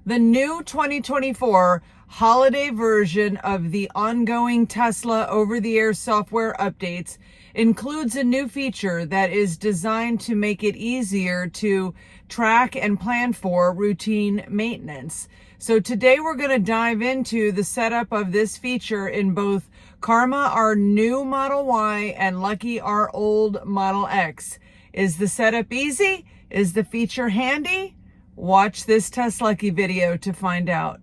The new 2024 holiday version of the ongoing Tesla over-the-air software updates includes a new feature that is designed to make it easier to track and plan for routine maintenance. So today we're going to dive into the setup of this feature in both Karma, our new Model Y, and Lucky, our old Model X. Is the setup easy? Is the feature handy? Watch this TesLUCKY video to find out.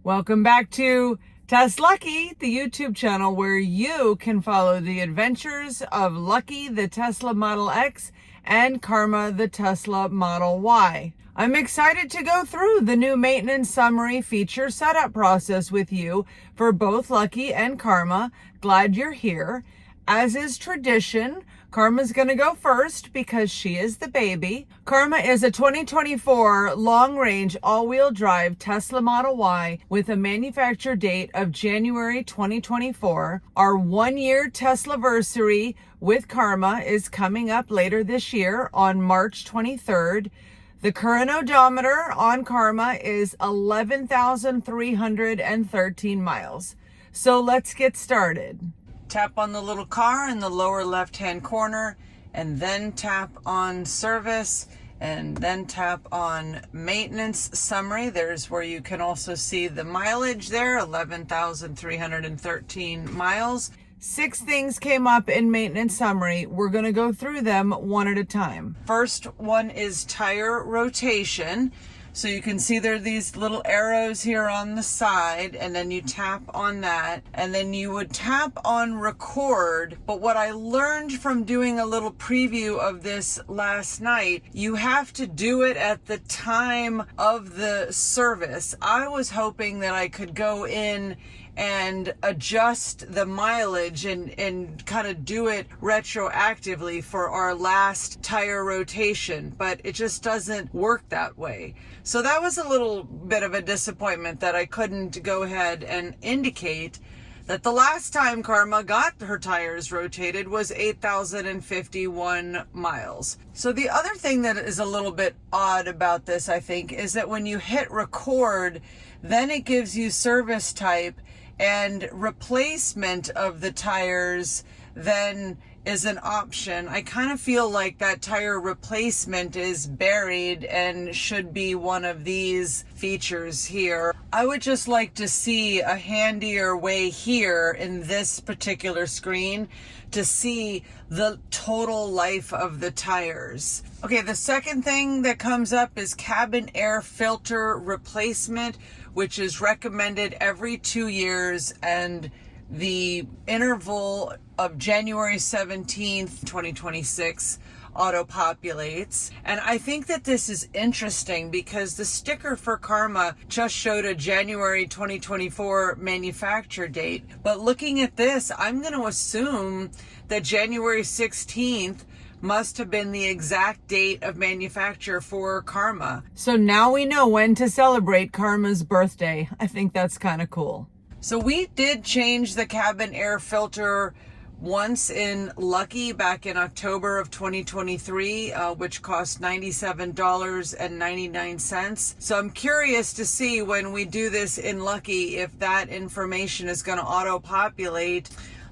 Welcome back to TesLUCKY, the YouTube channel where you can follow the adventures of Lucky, the Tesla Model X, and Karma, the Tesla Model Y. I'm excited to go through the new maintenance summary feature setup process with you for both Lucky and Karma. Glad you're here. As is tradition, Karma's going to go first because she is the baby. Karma is a 2024 long-range all-wheel drive Tesla Model Y with a manufacture date of January 2024. Our one-year Teslaversary with Karma is coming up later this year on March 23rd. The current odometer on Karma is 11,313 miles. So let's get started. Tap on the little car in the lower left-hand corner, and then tap on service, and then tap on maintenance summary. There's where you can also see the mileage there, 11,313 miles. 6 things came up in maintenance summary. We're going to go through them one at a time. First one is tire rotation. So you can see there are these little arrows here on the side, and then you tap on that, and then you would tap on record. But what I learned from doing a little preview of this last night, you have to do it at the time of the service. I was hoping that I could go in and adjust the mileage and kind of do it retroactively for our last tire rotation, but it just doesn't work that way. So that was a little bit of a disappointment that I couldn't go ahead and indicate that the last time Karma got her tires rotated was 8,051 miles. So the other thing that is a little bit odd about this, I think, is that when you hit record, then it gives you service type, and replacement of the tires then is an option. I kind of feel like that tire replacement is buried and should be one of these features here. I would just like to see a handier way here in this particular screen to see the total life of the tires. Okay, the second thing that comes up is cabin air filter replacement, which is recommended every 2 years, and the interval of January 17th, 2026 auto-populates. And I think that this is interesting because the sticker for Karma just showed a January 2024 manufacture date. But looking at this, I'm going to assume that January 16th must have been the exact date of manufacture for Karma. So now we know when to celebrate Karma's birthday. I think that's kind of cool. So we did change the cabin air filter once in Lucky back in October of 2023, which cost $97.99. So I'm curious to see when we do this in Lucky if that information is going to auto-populate.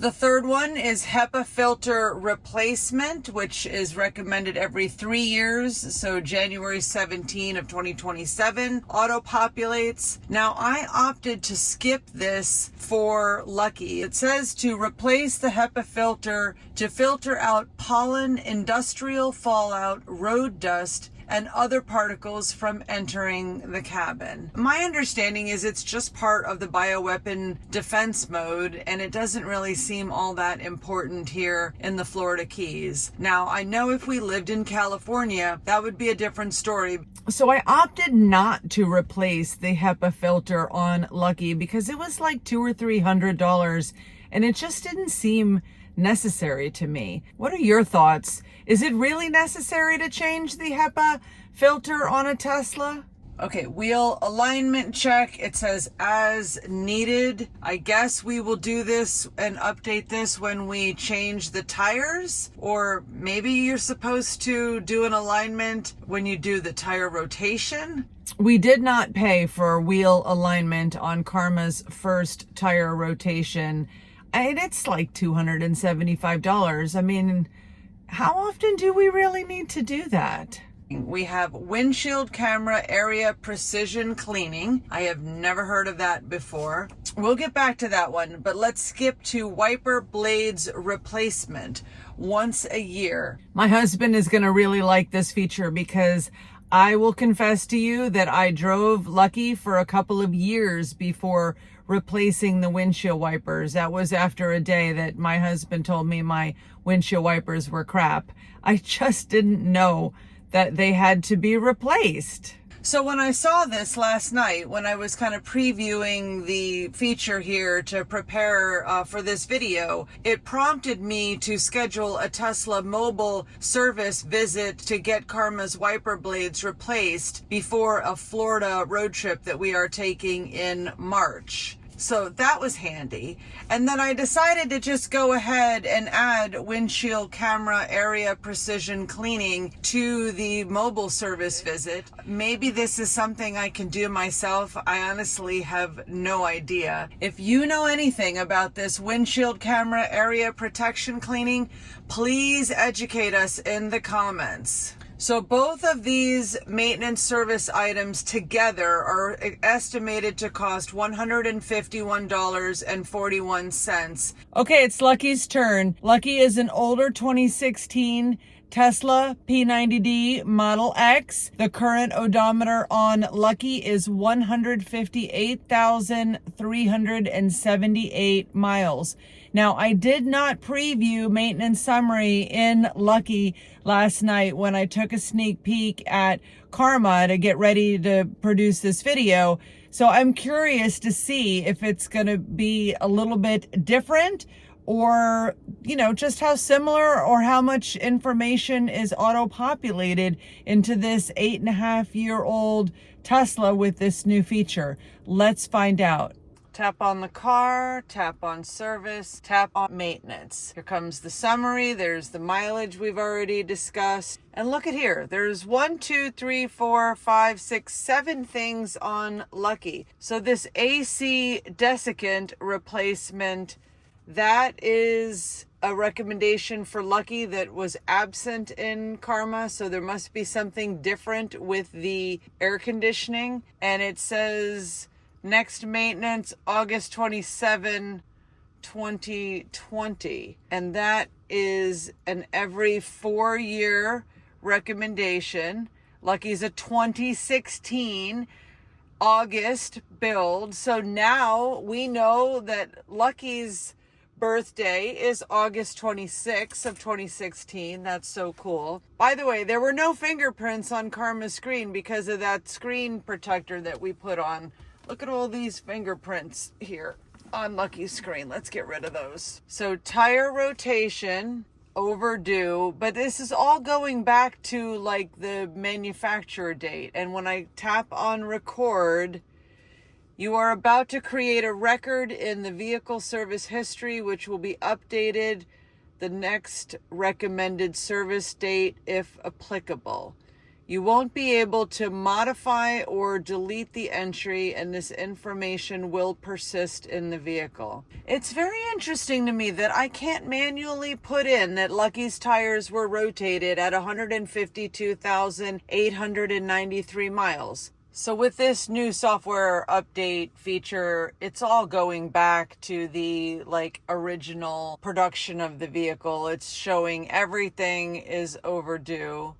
The third one is HEPA filter replacement, which is recommended every 3 years. So January 17 of 2027 auto-populates. Now I opted to skip this for Lucky. It says to replace the HEPA filter to filter out pollen, industrial fallout, road dust, and other particles from entering the cabin. My understanding is it's just part of the bioweapon defense mode, and it doesn't really seem all that important here in the Florida Keys. Now, I know if we lived in California, that would be a different story. So I opted not to replace the HEPA filter on Lucky because it was like $200 or $300, and it just didn't seem necessary to me. What are your thoughts? Is it really necessary to change the HEPA filter on a Tesla? Okay, wheel alignment check. It says as needed. I guess we will do this and update this when we change the tires, or maybe you're supposed to do an alignment when you do the tire rotation. We did not pay for wheel alignment on Karma's first tire rotation, and it's like $275. I mean, how often do we really need to do that? We have windshield camera area precision cleaning. I have never heard of that before. We'll get back to that one, but let's skip to wiper blades replacement once a year. My husband is going to really like this feature because I will confess to you that I drove Lucky for a couple of years before replacing the windshield wipers. That was after a day that my husband told me my windshield wipers were crap. I just didn't know that they had to be replaced. So when I saw this last night, when I was kind of previewing the feature here to prepare for this video, it prompted me to schedule a Tesla mobile service visit to get Karma's wiper blades replaced before a Florida road trip that we are taking in March. So that was handy. And then I decided to just go ahead and add windshield camera area precision cleaning to the mobile service visit. Maybe this is something I can do myself. I honestly have no idea. If you know anything about this windshield camera area protection cleaning, please educate us in the comments. So both of these maintenance service items together are estimated to cost $151.41. Okay, it's Lucky's turn. Lucky is an older 2016 Tesla P90D Model X. The current odometer on Lucky is 158,378 miles. Now, I did not preview maintenance summary in Lucky last night when I took a sneak peek at Karma to get ready to produce this video. So I'm curious to see if it's going to be a little bit different, or, you know, just how similar or how much information is auto-populated into this 8.5-year-old Tesla with this new feature. Let's find out. Tap on the car, tap on service, tap on maintenance. Here comes the summary. There's the mileage we've already discussed. And look at here. There's 1, 2, 3, 4, 5, 6, 7 things on Lucky. So this AC desiccant replacement, that is a recommendation for Lucky that was absent in Karma. So there must be something different with the air conditioning. And it says next maintenance, August 27, 2020. And that is an every 4-year recommendation. Lucky's a 2016 August build. So now we know that Lucky's birthday is August 26th of 2016. That's so cool. By the way, there were no fingerprints on Karma's screen because of that screen protector that we put on. Look at all these fingerprints here on Lucky's screen. Let's get rid of those. So tire rotation, overdue, but this is all going back to like the manufacturer date. And when I tap on record, you are about to create a record in the vehicle service history, which will be updated the next recommended service date if applicable. You won't be able to modify or delete the entry, and this information will persist in the vehicle. It's very interesting to me that I can't manually put in that Lucky's tires were rotated at 152,893 miles. So with this new software update feature, it's all going back to the original production of the vehicle. It's showing everything is overdue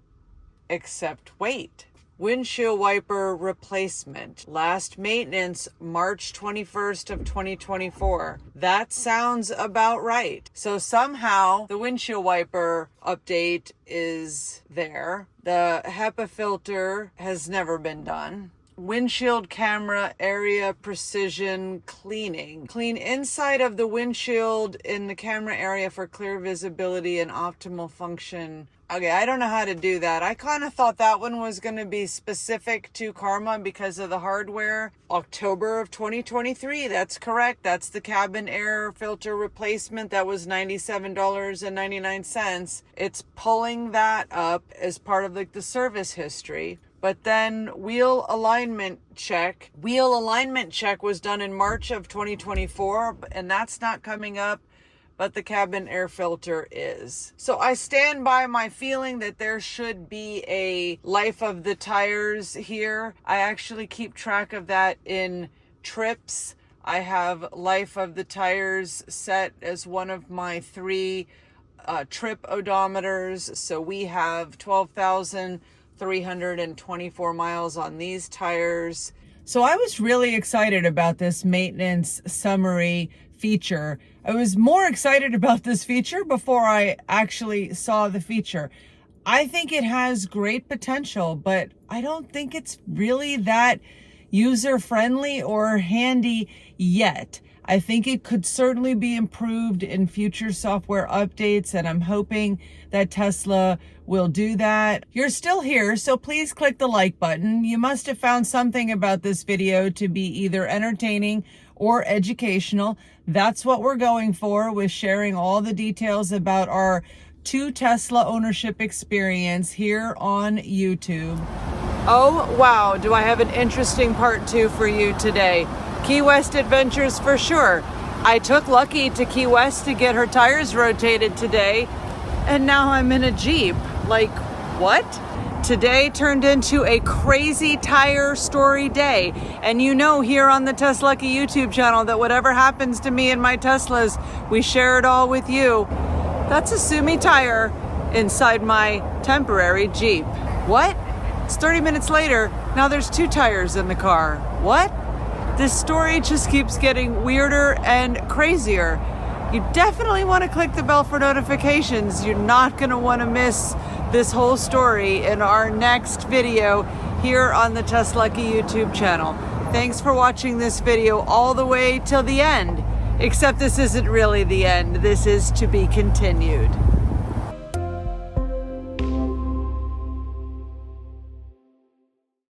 except weight. Windshield wiper replacement. Last maintenance, March 21st of 2024. That sounds about right. So somehow the windshield wiper update is there. The HEPA filter has never been done. windshield camera area precision cleaning. Clean inside of the windshield in the camera area for clear visibility and optimal function. Okay, I don't know how to do that. I kind of thought that one was going to be specific to Karma because of the hardware. October of 2023, that's correct. That's the cabin air filter replacement. That was $97.99. It's pulling that up as part of like the service history. But then wheel alignment check. Wheel alignment check was done in March of 2024, and that's not coming up, but the cabin air filter is. So I stand by my feeling that there should be a life of the tires here. I actually keep track of that in trips. I have life of the tires set as one of my 3 trip odometers. So we have 12,324 miles on these tires. So I was really excited about this maintenance summary feature. I was more excited about this feature before I actually saw the feature. I think it has great potential, but I don't think it's really that user-friendly or handy yet. I think it could certainly be improved in future software updates, and I'm hoping that Tesla will do that. You're still here, so please click the like button. You must have found something about this video to be either entertaining or educational. That's what we're going for with sharing all the details about our 2 Tesla ownership experience here on YouTube. Oh, wow, do I have an interesting part 2 for you today. Key West adventures for sure. I took Lucky to Key West to get her tires rotated today, and now I'm in a Jeep. Like, what? Today turned into a crazy tire story day. And you know here on the TesLUCKY YouTube channel that whatever happens to me and my Teslas, we share it all with you. That's a Sumi tire inside my temporary Jeep. What? It's 30 minutes later, now there's 2 tires in the car. What? This story just keeps getting weirder and crazier. You definitely want to click the bell for notifications. You're not going to want to miss this whole story in our next video here on the TesLUCKY YouTube channel. Thanks for watching this video all the way till the end. Except this isn't really the end. This is to be continued.